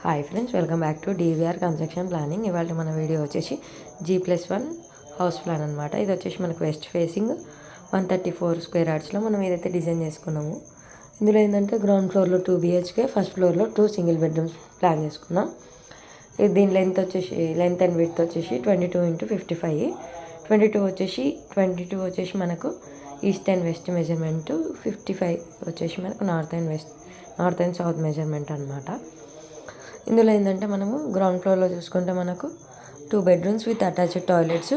Hi friends, welcome back to DVR construction planning. ఇవాళ మన video వచ్చేసి G+1 హౌస్ ప్లాన్ అనమాట. ఇది వచ్చేసి మనకు వెస్ట్ ఫేసింగ్ 134 స్క్వేర్ యార్డ్స్లో మనం ఏదైతే డిజైన్ చేసుకున్నాము. ఇందులో ఏంటంటే గ్రౌండ్ ఫ్లోర్లో 2 BHK, ఫస్ట్ ఫ్లోర్లో 2 సింగిల్ బెడ్రూమ్స్ ప్లాన్ చేసుకున్నాం. దీని లెంత్ అండ్ విడ్త్ వచ్చేసి 22x55. 22 వచ్చేసి మనకు ఈస్ట్ అండ్ వెస్ట్ మెజర్మెంట్, 55 వచ్చేసి మనకు నార్త్ అండ్ సౌత్ మెజర్మెంట్ అనమాట. ఇందులో ఏంటంటే మనము గ్రౌండ్ ఫ్లోర్లో చూసుకుంటే మనకు 2 bedrooms with attached toilets,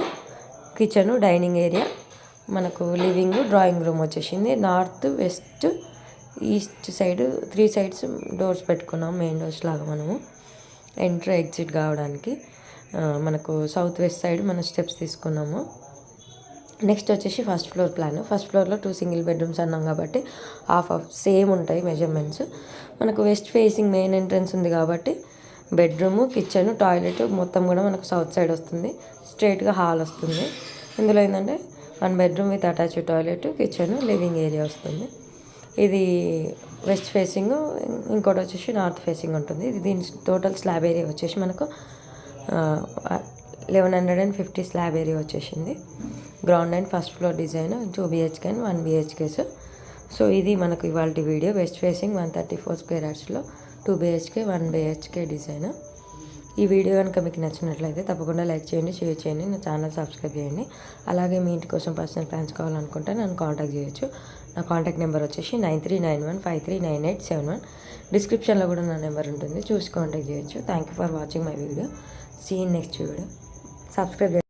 kitchen, dining area, మనకు లివింగ్, డ్రాయింగ్ రూమ్ వచ్చేసింది. North, west, east side 3 sides doors పెట్టుకున్నాం, మెయిన్ డోర్స్ లాగా మనము ఎంట్రీ ఎగ్జిట్ కావడానికి. మనకు సౌత్ వెస్ట్ సైడ్ మన స్టెప్స్ తీసుకున్నాము. నెక్స్ట్ వచ్చేసి ఫస్ట్ ఫ్లోర్ ప్లాన్. ఫస్ట్ ఫ్లోర్లో 2 సింగిల్ బెడ్రూమ్స్ అన్నాం కాబట్టి హాఫ్ సేమ్ ఉంటాయి మెజర్మెంట్స్. మనకు వెస్ట్ ఫేసింగ్ మెయిన్ ఎంట్రన్స్ ఉంది కాబట్టి బెడ్రూమ్, కిచెన్, టాయిలెట్ మొత్తం కూడా మనకు సౌత్ సైడ్ వస్తుంది. స్ట్రైట్గా హాల్ వస్తుంది. ఇందులో ఏంటంటే 1 bedroom with attached toilet, kitchen, living area వస్తుంది. ఇది వెస్ట్ ఫేసింగ్. ఇంకోటి వచ్చేసి నార్త్ ఫేసింగ్ ఉంటుంది. ఇది దీని టోటల్ స్లాబ్ ఏరియా వచ్చేసి మనకు 1150 స్లాబ్ ఏరియా వచ్చేసింది. Ground and first floor design 2 BHK and 1 BHKs. So ఇది మనకు ఇవాళ వీడియో. వెస్ట్ ఫేసింగ్ 134 స్క్వేర్ యార్డ్స్లో 2 BHK 1 BHK డిజైన్. ఈ వీడియో కనుక మీకు నచ్చినట్లయితే తప్పకుండా లైక్ చేయండి, షేర్ చేయండి, నా ఛానల్ సబ్స్క్రైబ్ చేయండి. అలాగే మీ ఇంటి కోసం పర్సనల్ ప్లాన్స్ కావాలనుకుంటే నన్ను కాంటాక్ట్ చేయొచ్చు. నా కాంటాక్ట్ నెంబర్ వచ్చేసి 9391539871. డిస్క్రిప్షన్లో కూడా నా నెంబర్ ఉంటుంది, చూసి కాంటాక్ట్ చేయొచ్చు. Thank you for watching my video. See in next video. Subscribe